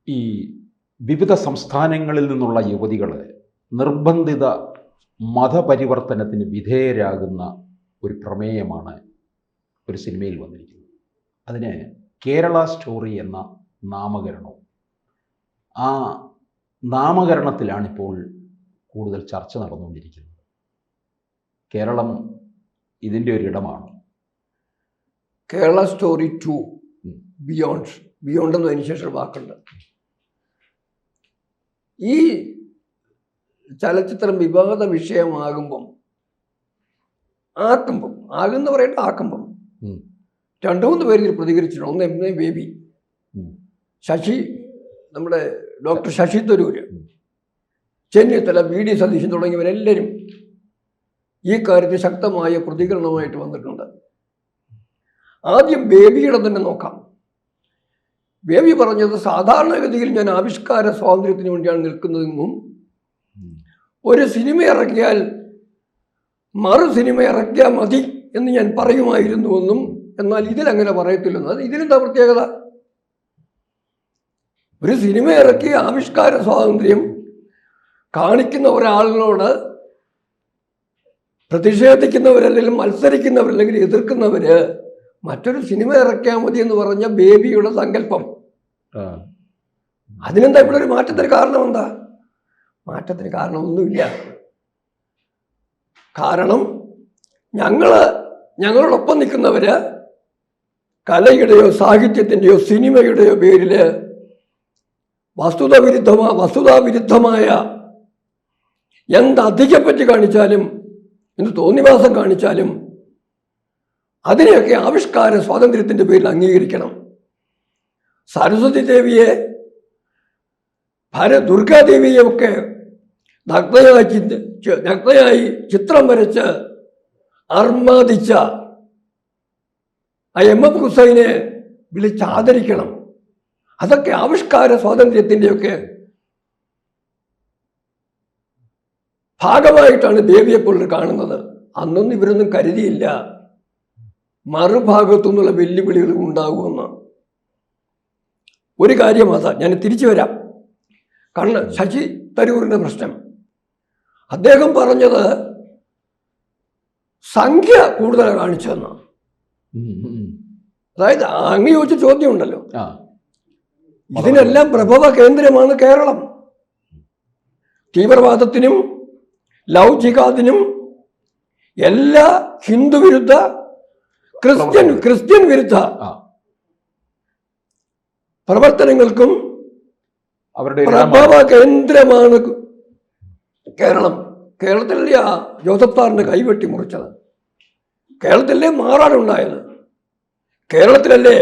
ഈ വിവിധ സംസ്ഥാനങ്ങളിൽ നിന്നുള്ള യുവതികൾ നിർബന്ധിത മതപരിവർത്തനത്തിന് വിധേയരാകുന്ന ഒരു പ്രമേയമാണ് ഒരു സിനിമയിൽ വന്നിരിക്കുന്നത്. അതിന് കേരള സ്റ്റോറി എന്ന നാമകരണവും. ആ നാമകരണത്തിലാണിപ്പോൾ കൂടുതൽ ചർച്ച നടന്നുകൊണ്ടിരിക്കുന്നത്. കേരളം ഇതിൻ്റെ ഒരിടമാണ്. കേരള സ്റ്റോറി 2 ബിയോണ്ട് എന്ന് അതിനുശേഷം വാക്കുണ്ട്. ഈ ചലച്ചിത്രം വിവാദ വിഷയമാകുമ്പം ആകുന്ന പറയട്ടെ ആക്കുമ്പം 2-3 പേര് ഇതിൽ പ്രതികരിച്ചിട്ടുണ്ട്. ഒന്ന് എം എ ബേബി, ശശി, നമ്മുടെ ഡോക്ടർ ശശി തരൂര്, ചെന്നിത്തല, VD സതീശൻ തുടങ്ങിയവരെല്ലാവരും ഈ കാര്യത്തിൽ ശക്തമായ പ്രതികരണമായിട്ട് വന്നിട്ടുണ്ട്. ആദ്യം ബേബിയുടെ തന്നെ നോക്കാം. ബേബി പറഞ്ഞത് സാധാരണഗതിയിൽ ഞാൻ ആവിഷ്കാര സ്വാതന്ത്ര്യത്തിന് വേണ്ടിയാണ് നിൽക്കുന്നതെന്നും ഒരു സിനിമ ഇറക്കിയാൽ മറു സിനിമ ഇറക്കിയാൽ മതി എന്ന് ഞാൻ പറയുമായിരുന്നുവെന്നും, എന്നാൽ ഇതിലങ്ങനെ പറയത്തില്ലെന്ന്. ഇതിലെന്താ പ്രത്യേകത? ഒരു സിനിമ ഇറക്കി ആവിഷ്കാര സ്വാതന്ത്ര്യം കാണിക്കുന്ന ഒരാളിനോട് പ്രതിഷേധിക്കുന്നവരല്ലെങ്കിൽ മത്സരിക്കുന്നവരല്ലെങ്കിൽ എതിർക്കുന്നവര് മറ്റൊരു സിനിമ ഇറക്കിയാൽ മതി എന്ന് പറഞ്ഞ ബേബിയുടെ സങ്കല്പം, അതിനെന്താ ഇവിടെ ഒരു മാറ്റത്തിന് കാരണം? എന്താ മാറ്റത്തിന് കാരണമൊന്നുമില്ല. കാരണം ഞങ്ങളോടൊപ്പം നിൽക്കുന്നവര് കലയുടെയോ സാഹിത്യത്തിൻ്റെയോ സിനിമയുടെയോ പേരില് വസ്തുതാവിരുദ്ധമായ എന്ത് അധികപ്പറ്റി കാണിച്ചാലും എന്ത് തോന്നിവാസം കാണിച്ചാലും അതിനെയൊക്കെ ആവിഷ്കാര സ്വാതന്ത്ര്യത്തിൻ്റെ പേരിൽ അംഗീകരിക്കണം. സരസ്വതി ദേവിയെ, ദുർഗാദേവിയെ ഒക്കെ നഗ്നയായി ചിത്രം വരച്ച് അർമാദിച്ച ആ MF ഹുസൈനെ വിളിച്ചാദരിക്കണം. അതൊക്കെ ആവിഷ്കാര സ്വാതന്ത്ര്യത്തിൻ്റെയൊക്കെ ഭാഗമായിട്ടാണ് ദേവിയെപ്പോഴും കാണുന്നത്. അന്നൊന്നും ഇവരൊന്നും കരുതിയില്ല മറുഭാഗത്തു നിന്നുള്ള വെല്ലുവിളികൾ ഉണ്ടാകുമെന്ന്. ഒരു കാര്യം അതാ, ഞാൻ തിരിച്ചു വരാം. കാരണം ശശി തരൂരിൻ്റെ പ്രശ്നം, അദ്ദേഹം പറഞ്ഞത് സംഖ്യ കൂടുതൽ കാണിച്ചതെന്ന്. അതായത് അങ്ങ് ചോദിച്ച ചോദ്യം ഉണ്ടല്ലോ, ഇതിനെല്ലാം പ്രഭവ കേന്ദ്രമാണ് കേരളം. തീവ്രവാദത്തിനും ലവ് ജിഹാദിനും എല്ലാ ഹിന്ദു വിരുദ്ധ ക്രിസ്ത്യൻ വിരുദ്ധ പ്രവർത്തനങ്ങൾക്കും പ്രഭവ കേന്ദ്രമാണ് കേരളം. കേരളത്തിലല്ലേ ജോസഫ് സാറിന്റെ കൈവെട്ടി മുറിച്ചത്? കേരളത്തിലല്ലേ മാറാടുണ്ടായത്? കേരളത്തിലല്ലേ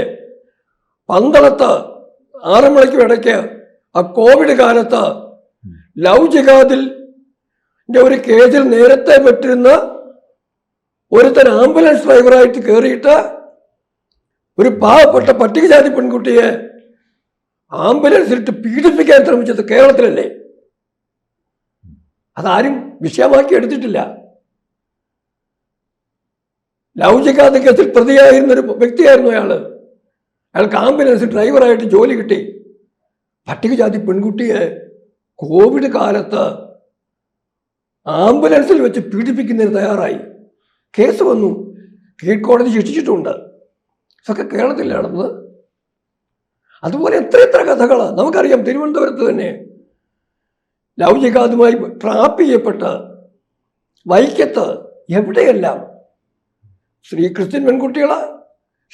പന്തളത്ത് ആറന്മുളയ്ക്കും ഇടയ്ക്ക് ആ കോവിഡ് കാലത്ത് ലവ് ജിഹാദിൽ ഒരു കേസിൽ നേരത്തെ പെട്ടിരുന്ന ഒരുത്തൻ ആംബുലൻസ് ഡ്രൈവറായിട്ട് കയറിയിട്ട് ഒരു പാവപ്പെട്ട പട്ടികജാതി പെൺകുട്ടിയെ ആംബുലൻസിലിട്ട് പീഡിപ്പിക്കാൻ ശ്രമിച്ചത് കേരളത്തിലല്ലേ? അതാരും വിഷയമാക്കി എടുത്തിട്ടില്ല. ലവ് ജിഹാദ് കേസിൽ പ്രതിയായിരുന്നൊരു വ്യക്തിയായിരുന്നു അയാൾക്ക് ആംബുലൻസ് ഡ്രൈവറായിട്ട് ജോലി കിട്ടി. പട്ടികജാതി പെൺകുട്ടിയെ കോവിഡ് കാലത്ത് ആംബുലൻസിൽ വെച്ച് പീഡിപ്പിക്കുന്നതിന് തയ്യാറായി. കേസ് വന്നു, കീഴ്ക്കോടതി ശിക്ഷിച്ചിട്ടുണ്ട്. ഇതൊക്കെ കേരളത്തിൽ നടന്നത്. അതുപോലെ എത്ര കഥകൾ നമുക്കറിയാം. തിരുവനന്തപുരത്ത് തന്നെ ലവ് ജിഹാദുമായി ട്രാപ്പ് ചെയ്യപ്പെട്ട വൈക്കത്ത് എവിടെയെല്ലാം ക്രിസ്ത്യൻ പെൺകുട്ടികൾ,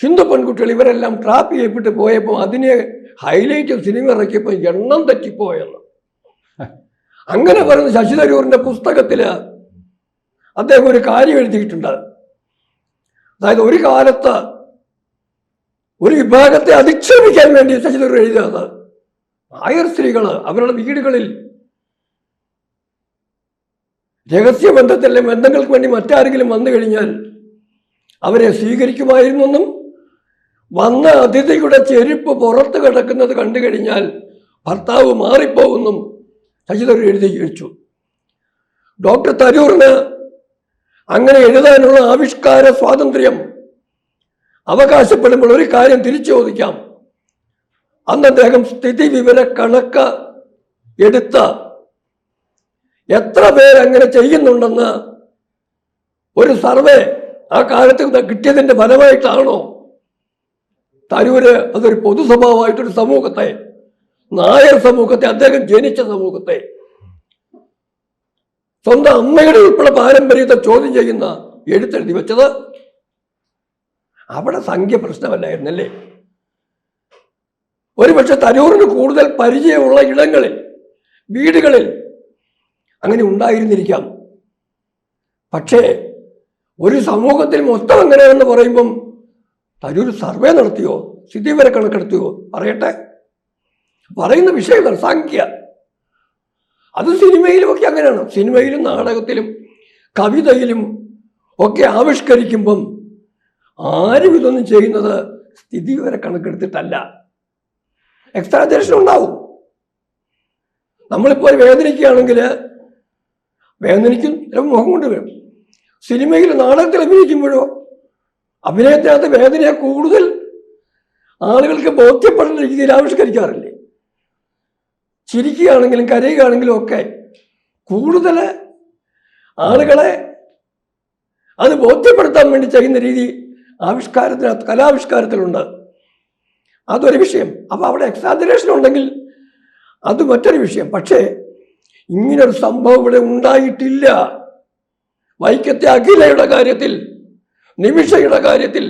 ഹിന്ദു പെൺകുട്ടികൾ ഇവരെല്ലാം ട്രാപ്പ് ചെയ്യപ്പെട്ട് പോയപ്പോൾ അതിനെ ഹൈലൈറ്റ് സിനിമ ഇറക്കിയപ്പോൾ എണ്ണം തെറ്റിപ്പോയെന്ന് അങ്ങനെ പറയുന്ന ശശി തരൂരിൻ്റെ പുസ്തകത്തിൽ അദ്ദേഹം ഒരു കാര്യം എഴുതിയിട്ടുണ്ട്. അതായത് ഒരു കാലത്ത് ഒരു വിഭാഗത്തെ അധിക്ഷേപിക്കാൻ വേണ്ടി ശശി തരൂർ എഴുതിയത് നായർ സ്ത്രീകൾ അവരുടെ വീടുകളിൽ രഹസ്യബന്ധത്തിലെ ബന്ധങ്ങൾക്ക് വേണ്ടി മറ്റാരെങ്കിലും വന്നു കഴിഞ്ഞാൽ അവരെ സ്വീകരിക്കുമായിരുന്നെന്നും വന്ന അതിഥിയുടെ ചെരുപ്പ് പുറത്ത് കിടക്കുന്നത് കണ്ടു കഴിഞ്ഞാൽ ഭർത്താവ് മാറിപ്പോകുന്നും ശശി തരൂർ എഴുതി വെച്ചു. ഡോക്ടർ തരൂറിന് അങ്ങനെ എഴുതാനുള്ള ആവിഷ്കാര സ്വാതന്ത്ര്യം അവകാശപ്പെടുമ്പോൾ ഒരു കാര്യം തിരിച്ചു ചോദിക്കാം. അന്ന് അദ്ദേഹം സ്ഥിതി വിവര കണക്ക് എടുത്ത എത്ര പേരങ്ങനെ ചെയ്യുന്നുണ്ടെന്ന് ഒരു സർവേ ആ കാലത്ത് കിട്ടിയതിന്റെ ഫലമായിട്ടാണോ തരൂര് അതൊരു പൊതുസ്വഭാവമായിട്ടൊരു സമൂഹത്തെ, നായർ സമൂഹത്തെ, അദ്ദേഹം ജനിച്ച സമൂഹത്തെ, സ്വന്തം അമ്മയുടെ ഉൾപ്പെടെ പാരമ്പര്യത്തെ ചോദ്യം ചെയ്യുന്ന എഴുത്തെഴുതി വെച്ചത്? അവിടെ സംഖ്യ പ്രശ്നമല്ലായിരുന്നല്ലേ? ഒരുപക്ഷെ തരൂരിന് കൂടുതൽ പരിചയമുള്ള ഇടങ്ങളിൽ, വീടുകളിൽ അങ്ങനെ ഉണ്ടായിരുന്നിരിക്കാം. പക്ഷേ ഒരു സമൂഹത്തിൽ മൊത്തം എങ്ങനെയാണെന്ന് പറയുമ്പം തരൂർ സർവേ നടത്തിയോ, സ്ഥിതി വരെ കണക്കെടുത്തിയോ? പറയട്ടെ. പറയുന്ന വിഷയമാണ് സംഖ്യ. അത് സിനിമയിലും ഒക്കെ അങ്ങനെയാണ്. സിനിമയിലും നാടകത്തിലും കവിതയിലും ഒക്കെ ആവിഷ്കരിക്കുമ്പം ആരും ഇതൊന്നും ചെയ്യുന്നത് സ്ഥിതി വരെ കണക്കെടുത്തിട്ടല്ല. എക്സ്ട്രാജേഷൻ ഉണ്ടാവും. നമ്മളിപ്പോൾ വേദനിക്കുകയാണെങ്കിൽ വേദനിക്കും, മുഖം കൊണ്ട് വരും. സിനിമയിൽ നാടകത്തിൽ അഭിനയിക്കുമ്പോഴോ അഭിനയത്തിനകത്ത് വേദനയെ കൂടുതൽ ആളുകൾക്ക് ബോധ്യപ്പെടുന്ന രീതിയിൽ ആവിഷ്കരിക്കാറില്ലേ? ചിരിക്കുകയാണെങ്കിലും കരയുകയാണെങ്കിലും ഒക്കെ കൂടുതൽ ആളുകളെ അത് ബോധ്യപ്പെടുത്താൻ വേണ്ടി ചെയ്യുന്ന രീതി ആവിഷ്കാരത്തിനകത്ത്, കലാവിഷ്കാരത്തിലുണ്ട്. അതൊരു വിഷയം. അപ്പൊ അവിടെ എക്സാജറേഷൻ ഉണ്ടെങ്കിൽ അത് മറ്റൊരു വിഷയം. പക്ഷേ ഇങ്ങനൊരു സംഭവം ഇവിടെ ഉണ്ടായിട്ടില്ല. വൈക്കത്തെ അഖിലയുടെ കാര്യത്തിൽ, നിമിഷയുടെ കാര്യത്തിൽ,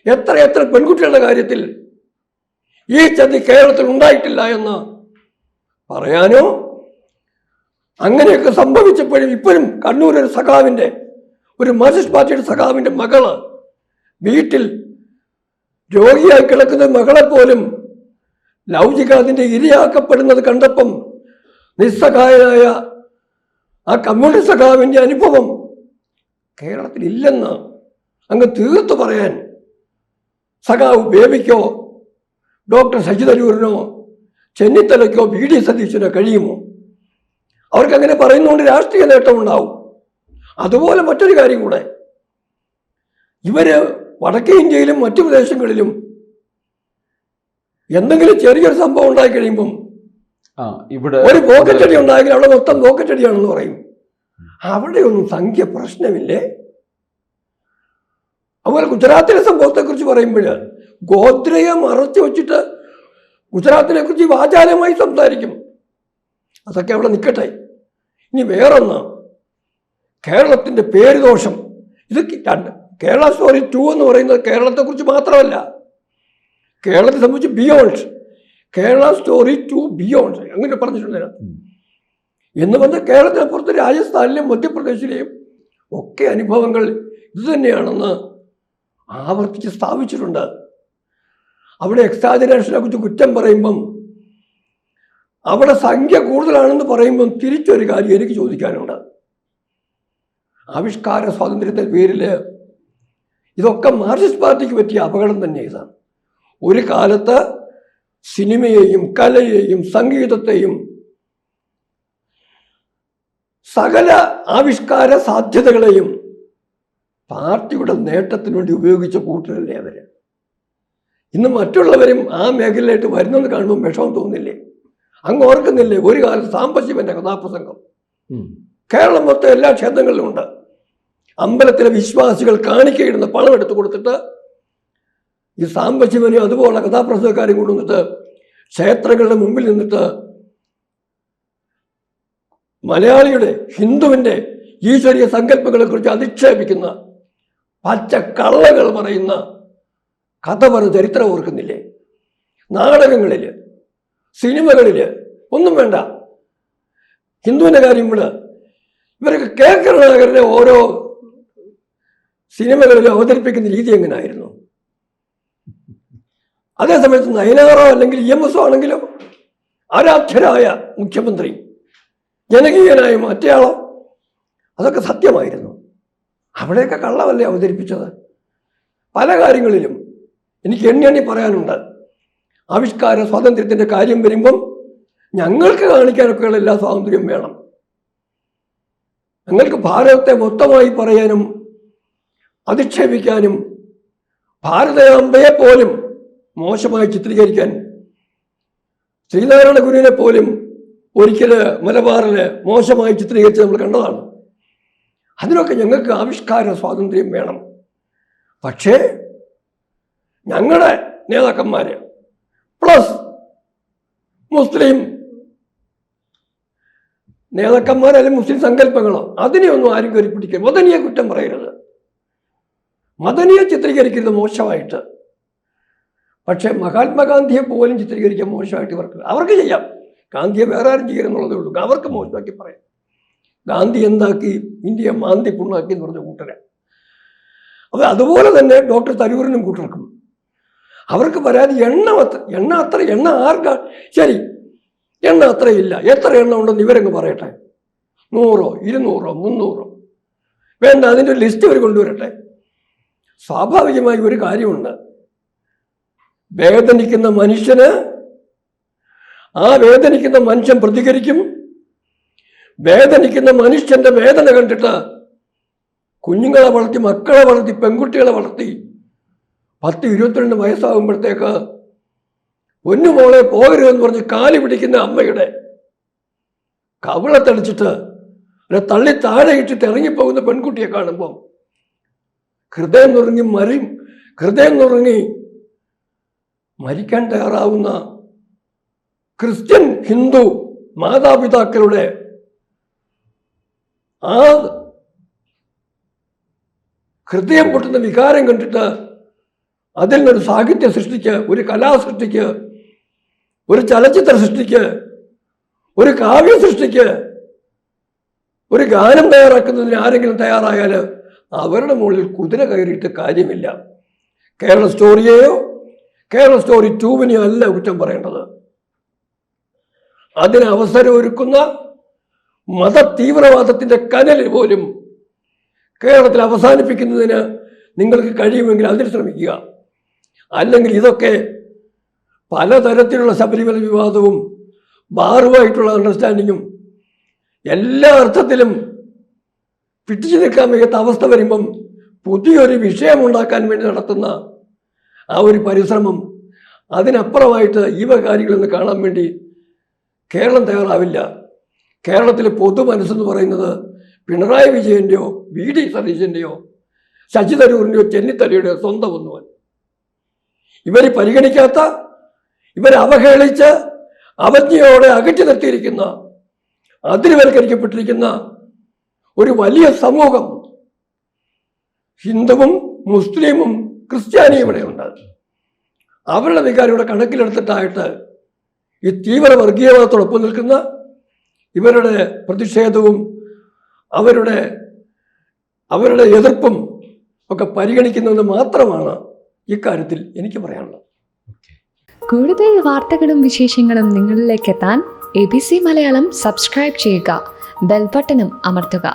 എത്ര പെൺകുട്ടികളുടെ കാര്യത്തിൽ ഈ ചതി കേരളത്തിൽ ഉണ്ടായിട്ടില്ല എന്ന് പറയാനോ, അങ്ങനെയൊക്കെ സംഭവിച്ചപ്പോഴും ഇപ്പോഴും കണ്ണൂർ ഒരു സഖാവിൻ്റെ, ഒരു മാർക്സിസ്റ്റ് പാർട്ടിയുടെ സഖാവിൻ്റെ മകള് വീട്ടിൽ രോഗിയായി കിടക്കുന്ന മകളെപ്പോലും ലൗകികതിൻ്റെ ഇരയാക്കപ്പെടുന്നത് കണ്ടപ്പം നിസ്സഹായനായ ആ കമ്മ്യൂണിസ്റ്റ് സഖാവിൻ്റെ അനുഭവം കേരളത്തിൽ ഇല്ലെന്ന് അങ്ങ് തീർത്തു പറയാൻ സഖാവ് ബേബിക്കോ ഡോക്ടർ ശശി തരൂരിനോ ചെന്നിത്തലയ്ക്കോ വി ഡി സതീശനോ കഴിയുമോ? അവർക്കങ്ങനെ പറയുന്നതുകൊണ്ട് രാഷ്ട്രീയ നേട്ടമുണ്ടാവും. അതുപോലെ മറ്റൊരു കാര്യം കൂടെ, ഇവര് വടക്കേ ഇന്ത്യയിലും മറ്റു പ്രദേശങ്ങളിലും എന്തെങ്കിലും ചെറിയൊരു സംഭവം ഉണ്ടായി കഴിയുമ്പം ഇവിടെ ഒരു പോക്കറ്റടി ഉണ്ടായെങ്കിൽ അവിടെ മൊത്തം പോക്കറ്റടിയാണെന്ന് പറയും. അവിടെയൊന്നും സംഖ്യ പ്രശ്നമില്ലേ? അതുപോലെ ഗുജറാത്തിലെ സംഭവത്തെ കുറിച്ച് പറയുമ്പോൾ ഗോത്രയെ മറച്ചു വെച്ചിട്ട് ഗുജറാത്തിനെ കുറിച്ച് വാചാലമായി സംസാരിക്കും. അതൊക്കെ അവിടെ നിൽക്കട്ടെ. ഇനി വേറൊന്ന്, കേരളത്തിന്റെ പേര് ദോഷം. ഇത് കേരള സ്റ്റോറി 2 എന്ന് പറയുന്നത് കേരളത്തെക്കുറിച്ച് മാത്രമല്ല, കേരളത്തെ സംബന്ധിച്ച് ബിയോണ്ട്, കേരള സ്റ്റോറി 2 ബിയോണ്ട് അങ്ങനെ പറഞ്ഞിട്ടുണ്ട്. എന്ന് പറഞ്ഞാൽ കേരളത്തിനപ്പുറത്ത് രാജസ്ഥാനിലെയും മധ്യപ്രദേശിലെയും ഒക്കെ അനുഭവങ്ങൾ ഇത് തന്നെയാണെന്ന് ആവർത്തിച്ച് സ്ഥാപിച്ചിട്ടുണ്ട്. അവിടെ എക്സാജറേഷനെ കുറിച്ച് കുറ്റം പറയുമ്പം, അവിടെ സംഖ്യ കൂടുതലാണെന്ന് പറയുമ്പം തിരിച്ചൊരു കാര്യം എനിക്ക് ചോദിക്കാനുണ്ട്. ആവിഷ്കാര സ്വാതന്ത്ര്യത്തിന്റെ പേരിൽ ഇതൊക്കെ മാർക്സിസ്റ്റ് പാർട്ടിക്ക് പറ്റിയ അപകടം തന്നെ. ഇതാണ് ഒരു കാലത്ത് സിനിമയെയും കലയെയും സംഗീതത്തെയും സകല ആവിഷ്കാര സാധ്യതകളെയും പാർട്ടിയുടെ നേട്ടത്തിന് വേണ്ടി ഉപയോഗിച്ച കൂട്ടരല്ലേ അവര്. ഇന്ന് മറ്റുള്ളവരും ആ മേഖലയിലായിട്ട് വരുന്നെന്ന് കാണുമ്പോൾ വിഷമം തോന്നില്ലേ? അങ്ങ് ഓർക്കുന്നില്ലേ ഒരു കാലത്ത് സാംബശിവന്റെ കഥാപ്രസംഗം കേരളം മൊത്തം എല്ലാ ക്ഷേത്രങ്ങളിലും ഉണ്ട്. അമ്പലത്തിലെ വിശ്വാസികൾ കാണിക്കയിടുന്ന പണം എടുത്തു കൊടുത്തിട്ട് ഈ സാംബശിവനെയും അതുപോലെ കഥാപ്രസംഗക്കാരെയും കൊണ്ടുവന്നിട്ട് ക്ഷേത്രങ്ങളുടെ മുമ്പിൽ നിന്നിട്ട് മലയാളിയുടെ ഹിന്ദുവിൻ്റെ ഈശ്വരീയ സങ്കല്പങ്ങളെ കുറിച്ച് അധിക്ഷേപിക്കുന്ന പച്ചക്കള്ളകൾ പറയുന്ന കഥ പറഞ്ഞ ചരിത്രം ഓർക്കുന്നില്ലേ? നാടകങ്ങളിൽ, സിനിമകളിൽ ഒന്നും വേണ്ട, ഹിന്ദുവിൻ്റെ കാര്യം ഇവിടെ ഇവരൊക്കെ കേരളനഗറിലെ ഓരോ സിനിമകളിലും അവതരിപ്പിക്കുന്ന രീതി എങ്ങനെയായിരുന്നു? അതേസമയത്ത് നയനാറോ അല്ലെങ്കിൽ EMS ആണെങ്കിലോ ആരാധ്യരായ മുഖ്യമന്ത്രി, ജനകീയനായ മറ്റേയാളോ, അതൊക്കെ സത്യമായിരുന്നു. അവിടെയൊക്കെ കള്ളമല്ലേ അവതരിപ്പിച്ചത്? പല കാര്യങ്ങളിലും എനിക്ക് എണ്ണി പറയാനുണ്ട്. ആവിഷ്കാര സ്വാതന്ത്ര്യത്തിൻ്റെ കാര്യം വരുമ്പം ഞങ്ങൾക്ക് കാണിക്കാനൊക്കെയുള്ള എല്ലാ സ്വാതന്ത്ര്യവും വേണം. ഞങ്ങൾക്ക് ഭാരതത്തെ മൊത്തമായി പറയാനും അധിക്ഷേപിക്കാനും ഭാരതാംബയെ പോലും മോശമായി ചിത്രീകരിക്കാൻ ശ്രീനാരായണ ഗുരുവിനെ പോലും ഒരിക്കല് മലബാറിൽ മോശമായി ചിത്രീകരിച്ച് നമ്മൾ കണ്ടതാണ്. അതിനൊക്കെ ഞങ്ങൾക്ക് ആവിഷ്കാര സ്വാതന്ത്ര്യം വേണം. പക്ഷേ ഞങ്ങളുടെ നേതാക്കന്മാർ പ്ലസ് മുസ്ലിം നേതാക്കന്മാർ അല്ലെങ്കിൽ മുസ്ലിം സങ്കല്പങ്ങളോ അതിനെയൊന്നും ആരും കയറി പിടിക്കരുത്. മദനിയെ കുറ്റം പറയരുത്, മദനിയെ ചിത്രീകരിക്കരുത് മോശമായിട്ട്. പക്ഷെ മഹാത്മാഗാന്ധിയെ പോലും ചിത്രീകരിക്കാൻ മോശമായിട്ട് അവർക്ക് ചെയ്യാം. ഗാന്ധിയെ വേറെ ആരും ചെയ്യണമെന്നുള്ളതേ ഉള്ളൂ. അവർക്ക് മോശമാക്കി പറയാം. ഗാന്ധി എന്താക്കി, ഇന്ത്യയെ മാന്തി പുണ്ണാക്കി എന്ന് പറഞ്ഞ കൂട്ടരാ. അപ്പൊ അതുപോലെ തന്നെ ഡോക്ടർ തരൂരിനും കൂട്ടർക്കും അവർക്ക് പരാതി എണ്ണ ആർക്കാ ശരി, എണ്ണ അത്രയില്ല, എത്ര എണ്ണ ഉണ്ടെന്ന് ഇവരങ്ങ് പറയട്ടെ. 100, 200, 300 വേണ്ട, അതിൻ്റെ ഒരു ലിസ്റ്റ് അവർ കൊണ്ടുവരട്ടെ. സ്വാഭാവികമായി ഒരു കാര്യമുണ്ട്, വേദനിക്കുന്ന മനുഷ്യന് ആ വേദനിക്കുന്ന മനുഷ്യൻ പ്രതികരിക്കും. വേദനിക്കുന്ന മനുഷ്യന്റെ വേദന കണ്ടിട്ട് കുഞ്ഞുങ്ങളെ വളർത്തി, മക്കളെ വളർത്തി, പെൺകുട്ടികളെ വളർത്തി 10-22 വയസ്സാകുമ്പോഴത്തേക്ക് പൊന്നുമോളെ പോകരുതെന്ന് പറഞ്ഞ് കാലി പിടിക്കുന്ന അമ്മയുടെ കവിളത്തടിച്ചിട്ട് ഒരു തള്ളി താഴെ ഇട്ടിട്ട് ഇറങ്ങിപ്പോകുന്ന പെൺകുട്ടിയെ കാണുമ്പോൾ ഹൃദയം നുറുങ്ങി മരിക്കാൻ തയ്യാറാവുന്ന ക്രിസ്ത്യൻ ഹിന്ദു മാതാപിതാക്കളുടെ ആ ഹൃദയം പൊട്ടുന്ന വികാരം കണ്ടിട്ട് അതിൽ നിന്നൊരു സാഹിത്യ സൃഷ്ടിക്ക്, ഒരു കലാ സൃഷ്ടിക്ക്, ഒരു ചലച്ചിത്ര സൃഷ്ടിക്ക്, ഒരു കാവ്യ സൃഷ്ടിക്ക്, ഒരു ഗാനം തയ്യാറാക്കുന്നതിന് ആരെങ്കിലും തയ്യാറായാൽ അവരുടെ മുകളിൽ കുതിര കയറിയിട്ട് കാര്യമില്ല. കേരള സ്റ്റോറിയെയോ കേരള സ്റ്റോറി 2-നെയോ അല്ല കുറ്റം പറയേണ്ടത്. അതിന് അവസരം ഒരുക്കുന്ന മത തീവ്രവാദത്തിന്റെ കനൽ പോലും കേരളത്തിൽ അവസാനിപ്പിക്കുന്നതിന് നിങ്ങൾക്ക് കഴിയുമെങ്കിൽ അതിന് ശ്രമിക്കുക. അല്ലെങ്കിൽ ഇതൊക്കെ പലതരത്തിലുള്ള ശബരിമല വിവാദവും ബാറുമായിട്ടുള്ള അണ്ടർസ്റ്റാൻഡിങ്ങും എല്ലാ അർത്ഥത്തിലും പിടിച്ചു നിൽക്കാൻ വയ്യാത്ത അവസ്ഥ വരുമ്പം പുതിയൊരു വിഷയമുണ്ടാക്കാൻ വേണ്ടി നടത്തുന്ന ആ ഒരു പരിശ്രമം, അതിനപ്പുറമായിട്ട് ഈ കാര്യങ്ങളൊന്ന് കാണാൻ വേണ്ടി കേരളം തയ്യാറാവില്ല. കേരളത്തിലെ പൊതു മനസ്സെന്ന് പറയുന്നത് പിണറായി വിജയൻ്റെയോ VD സതീശൻ്റെയോ ശശി തരൂരിൻ്റെയോ ചെന്നിത്തലയുടെയോ സ്വന്തം ഒന്നുമല്ല. ഇവർ പരിഗണിക്കാത്ത, ഇവരെ അവഹേളിച്ച് അവജ്ഞയോടെ അകറ്റി നിർത്തിയിരിക്കുന്ന, അതിരുവൽക്കരിക്കപ്പെട്ടിരിക്കുന്ന ഒരു വലിയ സമൂഹം ഹിന്ദുവും മുസ്ലിമും ക്രിസ്ത്യാനിയും ഇവിടെയുണ്ട്. അവരുടെ വികാരം ഇവിടെ കണക്കിലെടുത്തിട്ടായിട്ട് ഈ തീവ്ര വർഗീയവാദത്തോടൊപ്പം നിൽക്കുന്ന ഇവരുടെ പ്രതിഷേധവും അവരുടെ എതിർപ്പും ഒക്കെ പരിഗണിക്കുന്നത് മാത്രമാണ് ഇക്കാര്യത്തിൽ എനിക്ക് പറയാനുള്ളത്. കൂടുതൽ വാർത്തകളും വിശേഷങ്ങളും നിങ്ങളിലേക്ക് എത്താൻ ABC മലയാളം സബ്സ്ക്രൈബ് ചെയ്യുക, ബെൽ ബട്ടണും അമർത്തുക.